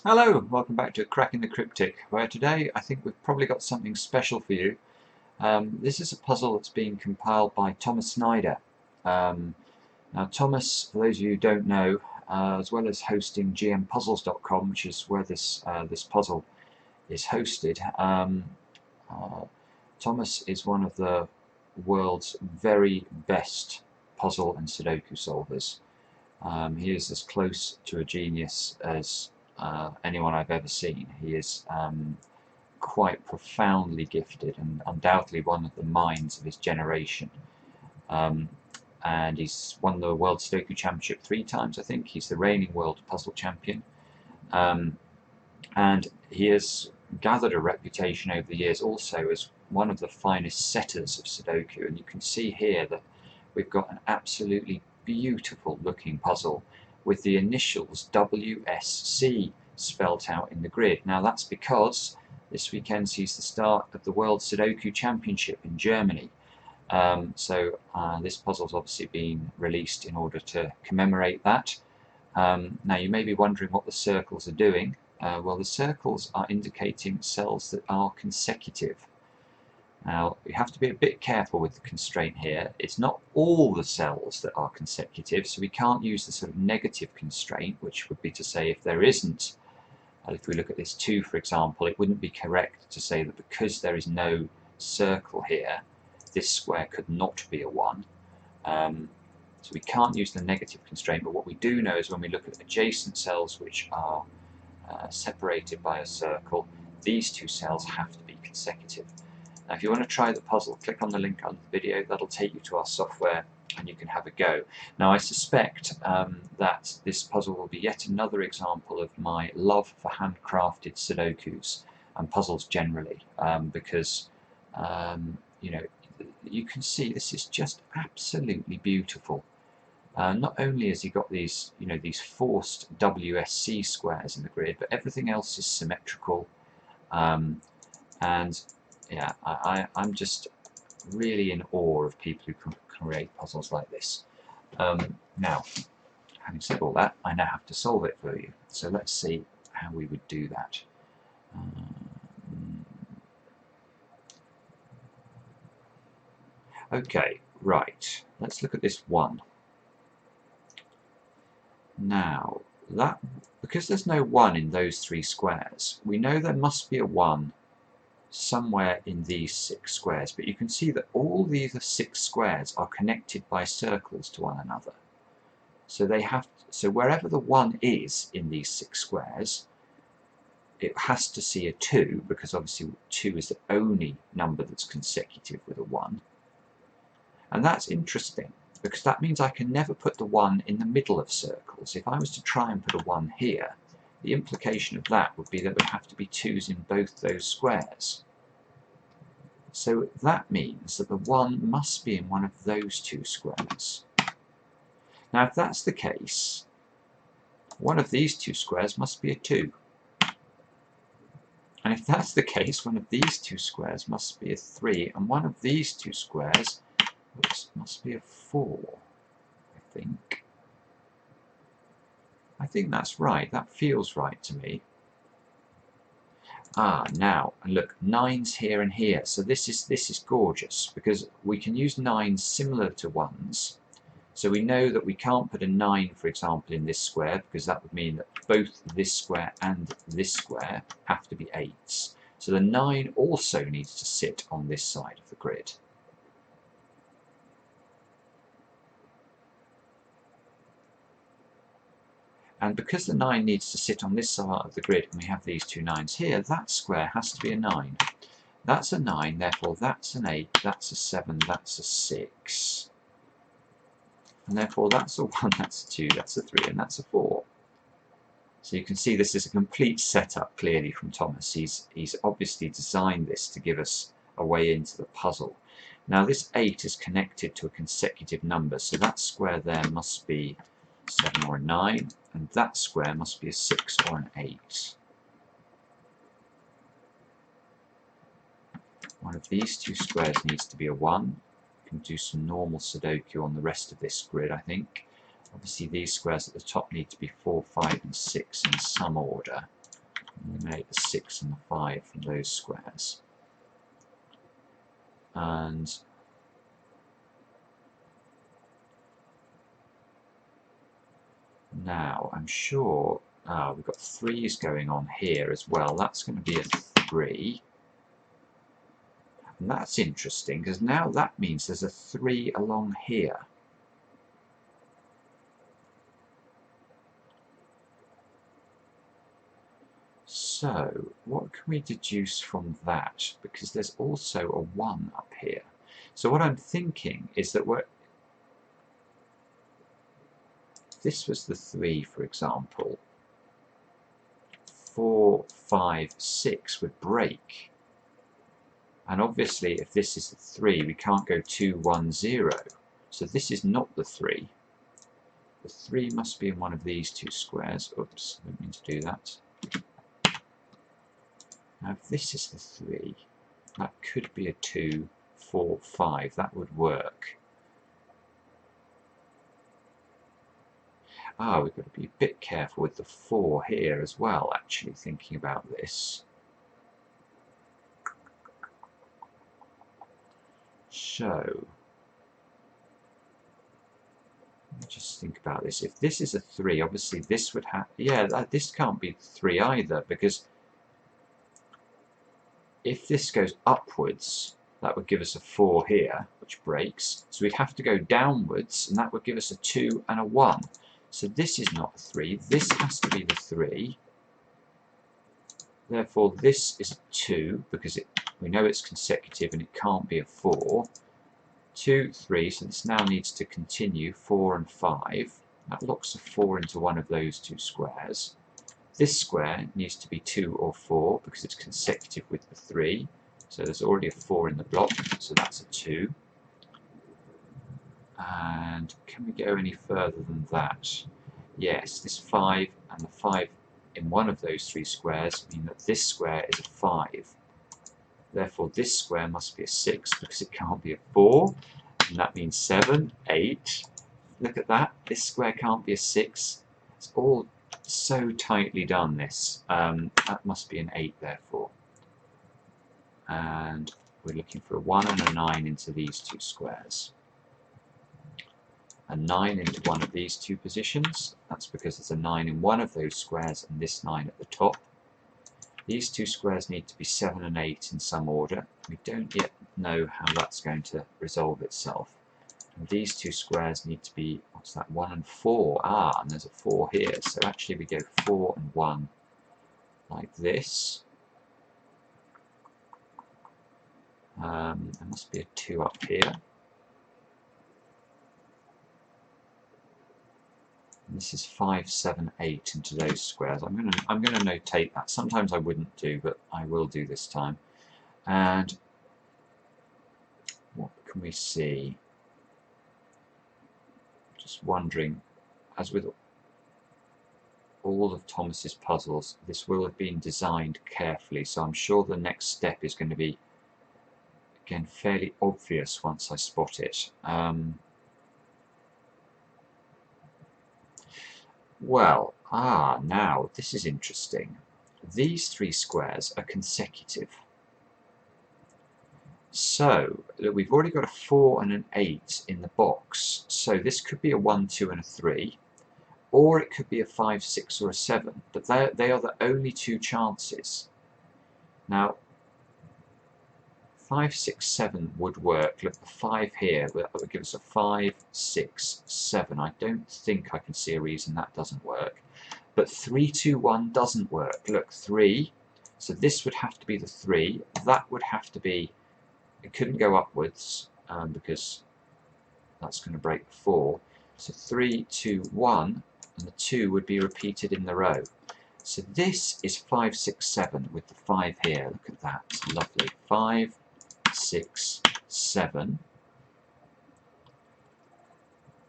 Hello, welcome back to Cracking the Cryptic, where today I think we've probably got something special for you. This is a puzzle that's being compiled by Thomas Snyder. Now Thomas, for those of you who don't know, as well as hosting gmpuzzles.com, which is where this puzzle is hosted, Thomas is one of the world's very best puzzle and Sudoku solvers. He is as close to a genius as anyone I've ever seen. He is quite profoundly gifted and undoubtedly one of the minds of his generation. And he's won the World Sudoku Championship 3 times, I think. He's the reigning world puzzle champion. And he has gathered a reputation over the years also as one of the finest setters of Sudoku. And you can see here that we've got an absolutely beautiful looking puzzle with the initials WSC spelt out in the grid. Now that's because this weekend sees the start of the World Sudoku Championship in Germany. So this puzzle's obviously been released in order to commemorate that. Now you may be wondering what the circles are doing. Well, the circles are indicating cells that are consecutive. Now, you have to be a bit careful with the constraint here. It's not all the cells that are consecutive, so we can't use the sort of negative constraint, which would be to say if there isn't, if we look at this 2, for example, it wouldn't be correct to say that because there is no circle here, this square could not be a 1. So we can't use the negative constraint, but what we do know is when we look at adjacent cells which are separated by a circle, these 2 cells have to be consecutive. Now if you want to try the puzzle, click on the link under the video. That'll take you to our software and you can have a go. Now I suspect that this puzzle will be yet another example of my love for handcrafted Sudokus and puzzles generally, because you know, you can see this is just absolutely beautiful. Not only has he got these, these forced WSC squares in the grid, but everything else is symmetrical, and yeah, I'm just really in awe of people who can create puzzles like this. Now, having said all that, I now have to solve it for you. So let's see how we would do that. Okay, right. Let's look at this 1. Now, because there's no 1 in those 3 squares, we know there must be a 1 somewhere in these 6 squares, but you can see that all these 6 squares are connected by circles to one another. So so wherever the 1 is in these 6 squares, it has to see a 2, because obviously 2 is the only number that's consecutive with a 1. And that's interesting, because that means I can never put the 1 in the middle of circles. If I was to try and put a 1 here, the implication of that would be that there would have to be 2's in both those squares. So that means that the 1 must be in one of those 2 squares. Now if that's the case, one of these 2 squares must be a 2. And if that's the case, one of these 2 squares must be a 3, and one of these 2 squares must be a 4, I think. I think that's right. That feels right to me. Now, and look, 9's here and here. So this is gorgeous, because we can use 9's similar to 1's. So we know that we can't put a 9, for example, in this square, because that would mean that both this square and this square have to be 8's. So the 9 also needs to sit on this side of the grid. And because the 9 needs to sit on this side of the grid and we have these 2 9's here, that square has to be a 9. That's a 9, therefore that's an 8, that's a 7, that's a 6. And therefore that's a 1, that's a 2, that's a 3, and that's a 4. So you can see this is a complete setup clearly from Thomas. He's obviously designed this to give us a way into the puzzle. Now this 8 is connected to a consecutive number, so that square there must be 7 or a 9, and that square must be a 6 or an 8. One of these 2 squares needs to be a 1. We can do some normal Sudoku on the rest of this grid, I think. Obviously these squares at the top need to be 4, 5 and 6 in some order. Eliminate the 6 and the 5 from those squares. And now I'm sure we've got 3's going on here as well. That's going to be a 3. And that's interesting because now that means there's a 3 along here. So what can we deduce from that? Because there's also a 1 up here. So what I'm thinking is that this was the 3, for example. 4, 5, 6 would break. And obviously, if this is the 3, we can't go 2, 1, 0. So this is not the 3. The 3 must be in one of these two squares. Oops, I didn't mean to do that. Now, if this is the 3, that could be a 2, 4, 5. That would work. We've got to be a bit careful with the 4 here as well, actually, thinking about this. So, let me just think about this. If this is a 3, obviously this would have... Yeah, this can't be 3 either, because if this goes upwards, that would give us a 4 here, which breaks. So we'd have to go downwards, and that would give us a 2 and a 1. So this is not a 3. This has to be the 3. Therefore, this is a 2, because we know it's consecutive and it can't be a 4. 2, 3, so this now needs to continue, 4 and 5. That locks a 4 into one of those two squares. This square needs to be 2 or 4 because it's consecutive with the 3. So there's already a 4 in the block, so that's a 2. And can we go any further than that? Yes, this 5 and the 5 in one of those three squares mean that this square is a 5. Therefore, this square must be a 6 because it can't be a 4. And that means 7, 8. Look at that. This square can't be a 6. It's all so tightly done, this. That must be an 8, therefore. And we're looking for a 1 and a 9 into these two squares. A 9 into one of these two positions. That's because there's a 9 in one of those squares and this 9 at the top. These two squares need to be 7 and 8 in some order. We don't yet know how that's going to resolve itself. And these two squares need to be, what's that, 1 and 4. And there's a 4 here. So actually we go 4 and 1 like this. There must be a 2 up here. And this is 5, 7, 8 into those squares. I'm gonna notate that. Sometimes I wouldn't do, but I will do this time. And what can we see? Just wondering, as with all of Thomas's puzzles, this will have been designed carefully, so I'm sure the next step is going to be, again, fairly obvious once I spot it. Well, now this is interesting. These three squares are consecutive. So we've already got a 4 and an 8 in the box. So this could be a 1, 2 and a 3. Or it could be a 5, 6 or a 7. But they are the only two chances. Now, 5, 6, 7 would work. Look, the 5 here, that would give us a 5, 6, 7. I don't think I can see a reason that doesn't work. But 3, 2, 1 doesn't work. Look, 3. So this would have to be the 3. That would have to be... It couldn't go upwards because that's going to break the 4. So 3, 2, 1, and the 2 would be repeated in the row. So this is 5, 6, 7 with the 5 here. Look at that. It's lovely. 5, 6, 7.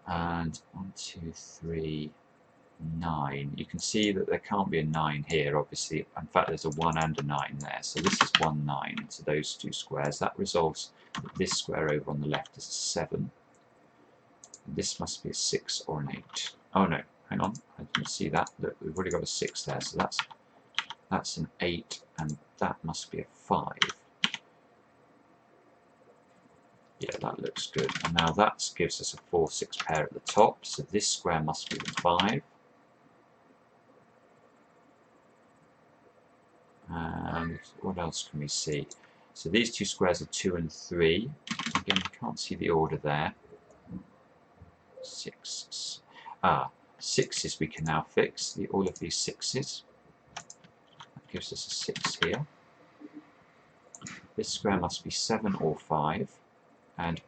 And 1, 2, 3, 9. You can see that there can't be a 9 here, obviously. In fact, there's a 1 and a 9 there. So this is 1, 9 into those two squares. That resolves this square over on the left as a 7. This must be a 6 or an 8. Oh no, hang on. I didn't see that. Look, we've already got a 6 there. So that's That's an 8, and that must be a 5. Yeah, that looks good. And now that gives us a 4-6 pair at the top, so this square must be the 5. And what else can we see? So these two squares are 2 and 3. Again, you can't see the order there. 6. Ah, 6s we can now fix. All of these 6s. That gives us a 6 here. This square must be 7 or 5. And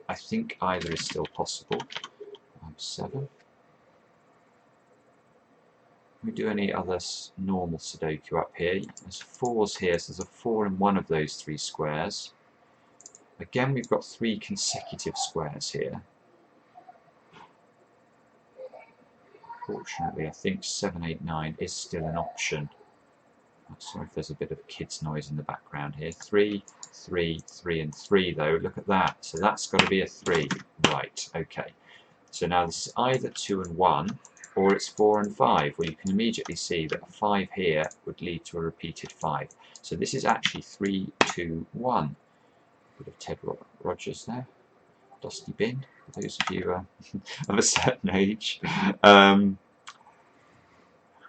I think either is still possible. 7. Can we do any other normal Sudoku up here? There's 4s here, so there's a 4 in one of those 3 squares. Again, we've got 3 consecutive squares here. Fortunately, I think 7, 8, 9 is still an option. I'm sorry if there's a bit of kids' noise in the background here. 3, 3, 3 and 3 though. Look at that. So that's got to be a 3. Right, okay. So now this is either 2 and 1 or it's 4 and 5. Well, you can immediately see that a 5 here would lead to a repeated 5. So this is actually 3, 2, 1. Bit of Ted Rogers there. Dusty bin, for those of you of a certain age.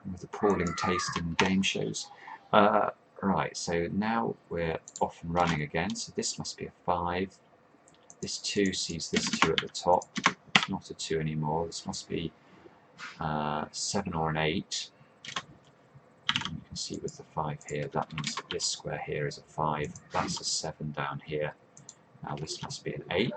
With appalling taste in game shows. Right, so now we're off and running again. So this must be a 5. This 2 sees this 2 at the top. It's not a 2 anymore. This must be 7 or an 8. And you can see with the 5 here, that means that this square here is a 5. That's a 7 down here. Now this must be an 8.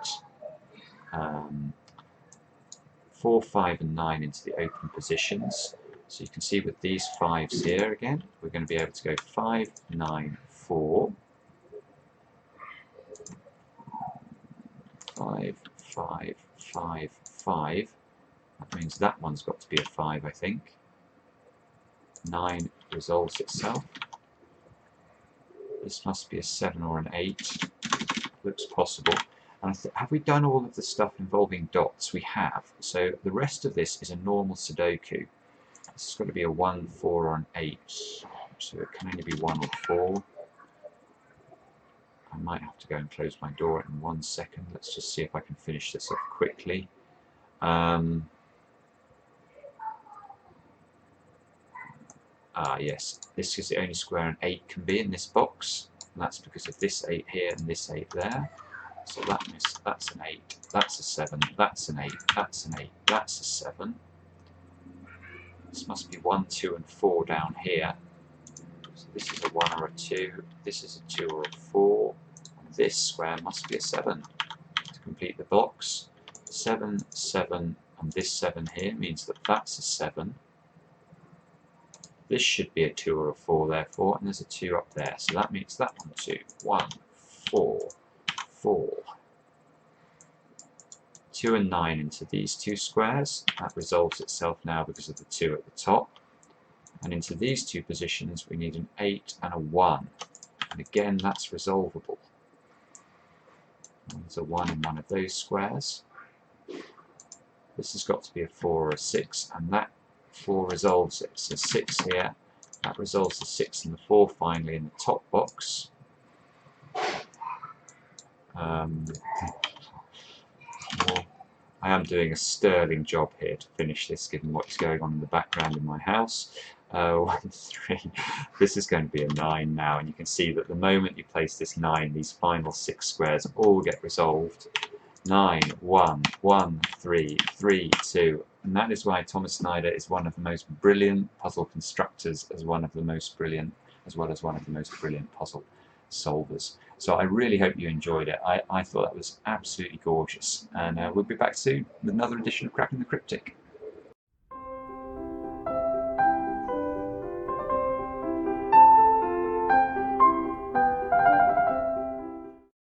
4, 5 and 9 into the open positions. So you can see with these 5s here again, we're going to be able to go 5, 9, 4. 5, 5, 5, 5. That means that one's got to be a 5, I think. 9 resolves itself. This must be a 7 or an 8. Looks possible. And have we done all of the stuff involving dots? We have. So the rest of this is a normal Sudoku. This has got to be a 1, 4 or an 8. So it can only be 1 or 4. I might have to go and close my door in 1 second. Let's just see if I can finish this off quickly. Yes, this is the only square an 8 can be in this box. And that's because of this 8 here and this 8 there. So that's an 8, that's a 7, that's an 8, that's an 8, that's a 7. This must be 1, 2 and 4 down here. So this is a 1 or a 2, this is a 2 or a 4. And this square must be a 7 to complete the box. 7, 7 and this 7 here means that that's a 7. This should be a 2 or a 4 therefore, and there's a 2 up there. So that means that one too. 1, 4. 4. 2 and 9 into these 2 squares. That resolves itself now because of the 2 at the top. And into these 2 positions we need an 8 and a 1. And again that's resolvable. And there's a 1 in one of those squares. This has got to be a 4 or a 6, and that 4 resolves it. So 6 here, that resolves the 6 and the 4 finally in the top box. I am doing a sterling job here to finish this, given what's going on in the background in my house. 1, 3. This is going to be a 9 now, and you can see that the moment you place this 9, these final 6 squares all get resolved. 9, 1, 1, 3, 3, 2. And that is why Thomas Snyder is one of the most brilliant puzzle constructors, as well as one of the most brilliant puzzle solvers. So I really hope you enjoyed it. I thought that was absolutely gorgeous. And we'll be back soon with another edition of Cracking the Cryptic.